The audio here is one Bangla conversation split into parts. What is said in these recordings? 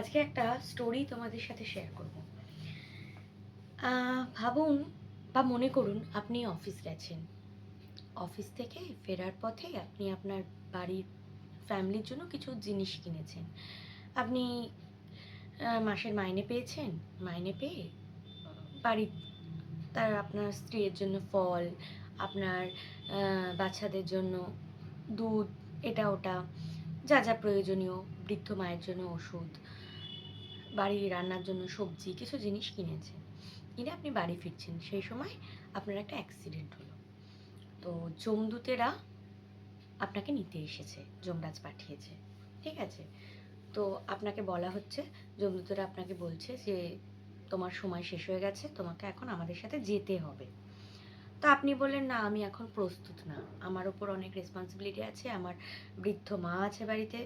আজকে একটা স্টোরি তোমাদের সাথে শেয়ার করব। ভাবুন বা মনে করুন আপনি অফিস গেছেন। অফিস থেকে ফেরার পথে আপনি আপনার বাড়ির ফ্যামিলির জন্য কিছু জিনিস কিনেছেন। আপনি মাসের মাইনে পেয়েছেন। মাইনে পেয়ে বাড়ির আপনার স্ত্রীর জন্য ফল, আপনার বাচ্চাদের জন্য দুধ, এটা ওটা যা যা প্রয়োজনীয়, বৃদ্ধ মায়ের জন্য ওষুধ, বাড়ি রান্নার জন্য সবজি, কিছু জিনিস কিনেছেন। কিনে আপনি বাড়ি ফিরছেন, সেই সময় আপনার একটা অ্যাক্সিডেন্ট হলো। তো যমদূতেরা আপনাকে নিতে এসেছে, যমরাজ পাঠিয়েছে, ঠিক আছে? তো আপনাকে বলা হচ্ছে, যমদূতেরা আপনাকে বলছে যে তোমার সময় শেষ হয়ে গেছে, তোমাকে এখন আমাদের সাথে যেতে হবে। তো আপনি বললেন, না আমি এখন প্রস্তুত না, আমার ওপর অনেক রেসপন্সিবিলিটি আছে, আমার বৃদ্ধ মা আছে বাড়িতে,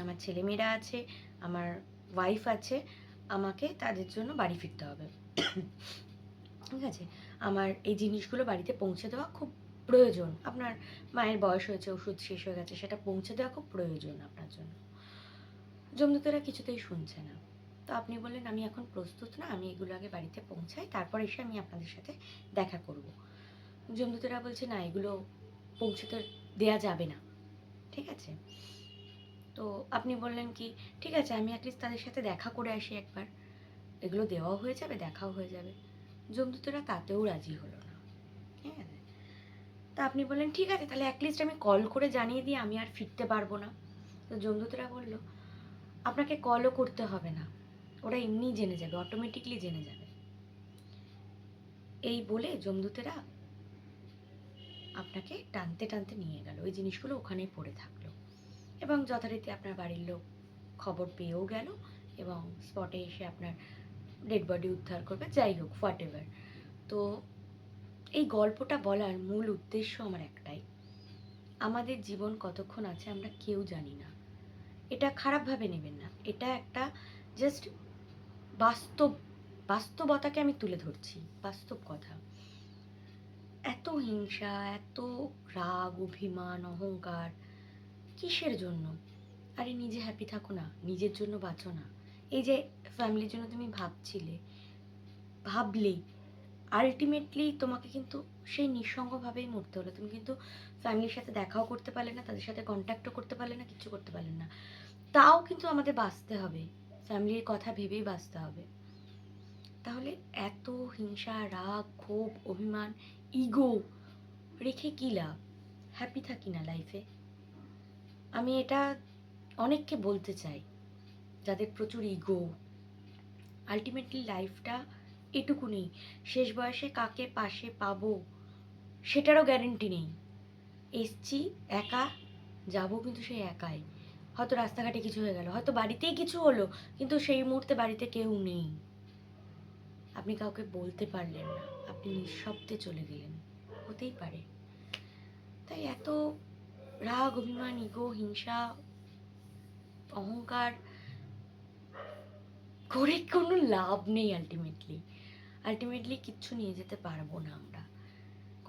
আমার ছেলেমেয়েরা আছে, আমার ওয়াইফ আছে, আমাকে তাদের জন্য বাড়ি ফিরতে হবে। ঠিক আছে, আমার এই জিনিসগুলো বাড়িতে পৌঁছে দেওয়া খুব প্রয়োজন। আপনার মায়ের বয়স হয়েছে, ওষুধ শেষ হয়ে গেছে, সেটা পৌঁছে দেওয়া খুব প্রয়োজন আপনার জন্য। যমদূতেরা কিছুতেই শুনছে না। তো আপনি বললেন, আমি এখন প্রস্তুত না, আমি এগুলো আগে বাড়িতে পৌঁছাই, তারপর এসে আমি আপনাদের সাথে দেখা করব। যমদূতেরা বলছে, না এগুলো পৌঁছতে দেয়া যাবে না, ঠিক আছে? তো আপনি বললেন কি, ঠিক আছে আমি অ্যাটলিস্ট তাদের সাথে দেখা করে আসি একবার, এগুলো দেওয়াও হয়ে যাবে, দেখাও হয়ে যাবে। যমদূতেরা তাতেও রাজি হলো না, ঠিক আছে? তা আপনি বললেন, ঠিক আছে তাহলে অ্যাটলিস্ট আমি কল করে জানিয়ে দিই আমি আর ফিরতে পারবো না। তো যমদূতেরা বলল, আপনাকে কলও করতে হবে না, ওরা এমনিই জেনে যাবে, অটোমেটিকলি জেনে যাবে। এই বলে যমদূতেরা আপনাকে টানতে টানতে নিয়ে গেল, ওই জিনিসগুলো ওখানেই পড়ে থাকলো। এবং যথারীতি আপনার বাড়ির লোক খবর পেয়েও গেল এবং স্পটে এসে আপনার ডেড বডি উদ্ধার করবে, যাই হোক হোয়াট এভার। তো এই গল্পটা বলার মূল উদ্দেশ্য আমার একটাই, আমাদের জীবন কতক্ষণ আছে আমরা কেউ জানি না। এটা খারাপভাবে নেবেন না, এটা একটা জাস্ট বাস্তব, বাস্তবতাকে আমি তুলে ধরছি, বাস্তব কথা। এত হিংসা, এত রাগ, অভিমান, অহংকার কিসের জন্য? আরে নিজে হ্যাপি থাকো না, নিজের জন্য বাঁচো না। এই যে ফ্যামিলির জন্য তুমি ভাবলে আলটিমেটলি তোমাকে কিন্তু সেই নিঃসঙ্গভাবেই মরতে হলো। তুমি কিন্তু ফ্যামিলির সাথে দেখাও করতে পারলে না, তাদের সাথে কন্ট্যাক্টও করতে পারলে না, কিচ্ছু করতে পারলেন না। তাও কিন্তু আমাদের বাঁচতে হবে, ফ্যামিলির কথা ভেবেই বাঁচতে হবে। তাহলে এত হিংসা, রাগ, ক্ষোভ, অভিমান, ইগো রেখে কী লাভ? হ্যাপি থাকি না লাইফে। আমি এটা অনেককে বলতে চাই, যাদের প্রচুর ইগো। আলটিমেটলি লাইফটা এটুকুনি, শেষ বয়সে কাকে পাশে পাবো সেটারও গ্যারেন্টি নেই। এসছি একা, যাবো কিন্তু সেই একাই। হয়তো রাস্তাঘাটে কিছু হয়ে গেল, হয়তো বাড়িতেই কিছু হলো, কিন্তু সেই মুহূর্তে বাড়িতে কেউ নেই, আপনি কাউকে বলতে পারলেন না, আপনি নিঃশব্দে চলে গেলেন, হতেই পারে। তাই এত রাগ, অভিমান, ইগো, হিংসা, অহংকার করে কোনো লাভ নেই। আলটিমেটলি কিচ্ছু নিয়ে যেতে পারবো না আমরা।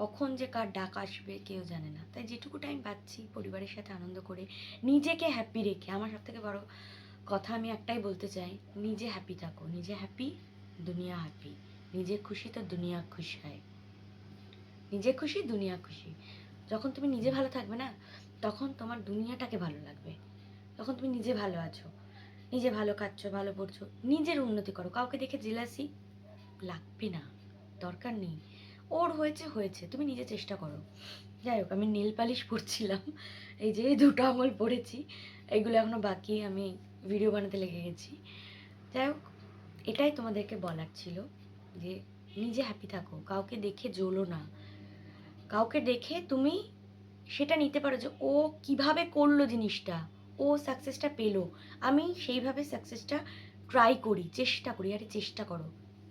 কখন যে কার ডাক আসবে কেউ জানে না। তাই যেটুকু টাইম পাচ্ছি পরিবারের সাথে আনন্দ করে, নিজেকে হ্যাপি রেখে, আমার সবথেকে বড় কথা আমি একটাই বলতে চাই, নিজে হ্যাপি থাকো। নিজে হ্যাপি, দুনিয়া হ্যাপি। নিজে খুশি তো দুনিয়া খুশ হয়। নিজে খুশি, দুনিয়া খুশি। যখন তুমি নিজে ভালো থাকবে না, তখন তোমার দুনিয়াটাকে ভালো লাগবে। তখন তুমি নিজে ভালো আছো, নিজে ভালো খাচ্ছ, ভালো পড়ছো, নিজের উন্নতি করো। কাউকে দেখে জেলাসি লাগবে না, দরকার নেই। ওর হয়েছে হয়েছে, তুমি নিজে চেষ্টা করো। যাই হোক, আমি নেল পালিশ পরছিলাম, এই যে দুটো আঙুল পরেছি, এইগুলো এখনো বাকি, আমি ভিডিও বানাতে লেগে গেছি। যাই হোক, এটাই তোমাদেরকে বলার ছিল যে নিজে হ্যাপি থাকো, কাউকে দেখে জ্বলো না। কাউকে দেখে তুমি সেটা নিতে পারো যে ও কিভাবে করলো জিনিসটা, ও সাকসেসটা পেলো, আমি সেইভাবে সাকসেসটা ট্রাই করি, চেষ্টা করি। আরে চেষ্টা করো,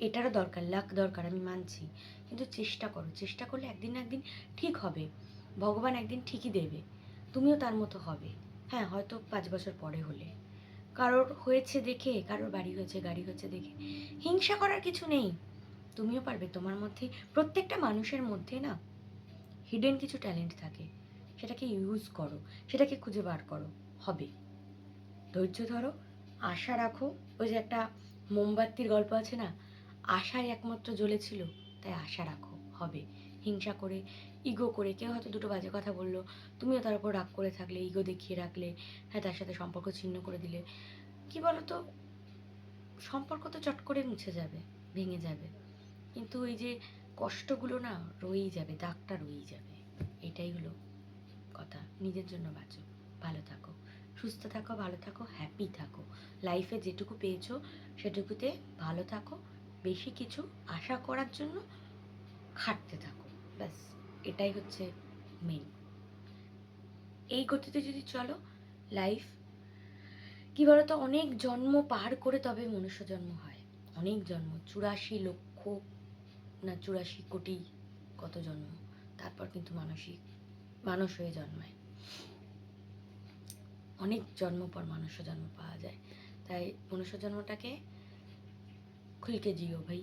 এটারও দরকার, লাক দরকার, আমি মানছি, কিন্তু চেষ্টা করো। চেষ্টা করলে একদিন না একদিন ঠিক হবে, ভগবান একদিন ঠিকই দেবে, তুমিও তার মতো হবে। হ্যাঁ, হয়তো 5 বছর পরে হলে। কারোর হয়েছে দেখে, কারোর বাড়ি হয়েছে, গাড়ি হয়েছে দেখে হিংসা করার কিছু নেই। তুমিও পারবে, তোমার মধ্যে, প্রত্যেকটা মানুষের মধ্যে না হিডেন কিছু ট্যালেন্ট থাকে, সেটাকে ইউজ করো, সেটাকে খুঁজে বার করো, হবে। ধৈর্য ধরো, আশা রাখো। ওই যে একটা মোমবাতির গল্প আছে না, আশায় একমাত্র জ্বলেছিল, তাই আশা রাখো হবে। হিংসা করে, ইগো করে, কেউ হয়তো দুটো বাজে কথা বললো, তুমিও তার উপর রাগ করে থাকলে, ইগো দেখিয়ে রাখলে, হ্যাঁ তার সাথে সম্পর্ক ছিন্ন করে দিলে, কি বলো তো, সম্পর্ক তো চট করে মুছে যাবে, ভেঙে যাবে, কিন্তু ওই যে কষ্টগুলো না রয়েই যাবে, দাগটা রয়েই যাবে। এটাই হলো কথা। নিজের জন্য বাঁচো, ভালো থাকো, সুস্থ থাকো, ভালো থাকো, হ্যাপি থাকো। লাইফে যেটুকু পেয়েছো সেটুকুতে ভালো থাকো। বেশি কিছু আশা করার জন্য খাটতে থাকো, ব্যাস। এটাই হচ্ছে মেন। এই গতিতে যদি চলো, লাইফ কি বলতো, অনেক জন্ম পার করে তবে মনুষ্য জন্ম হয়। অনেক জন্ম, 84 লক্ষ না 84 কোটি কত জন্ম, তারপর কিন্তু মানুষ হয়ে জন্মায়। অনেক জন্ম পর মনুষ্য জন্ম পাওয়া যায়। তাই মনুষ্য জন্মটাকে খুলকে জিও ভাই।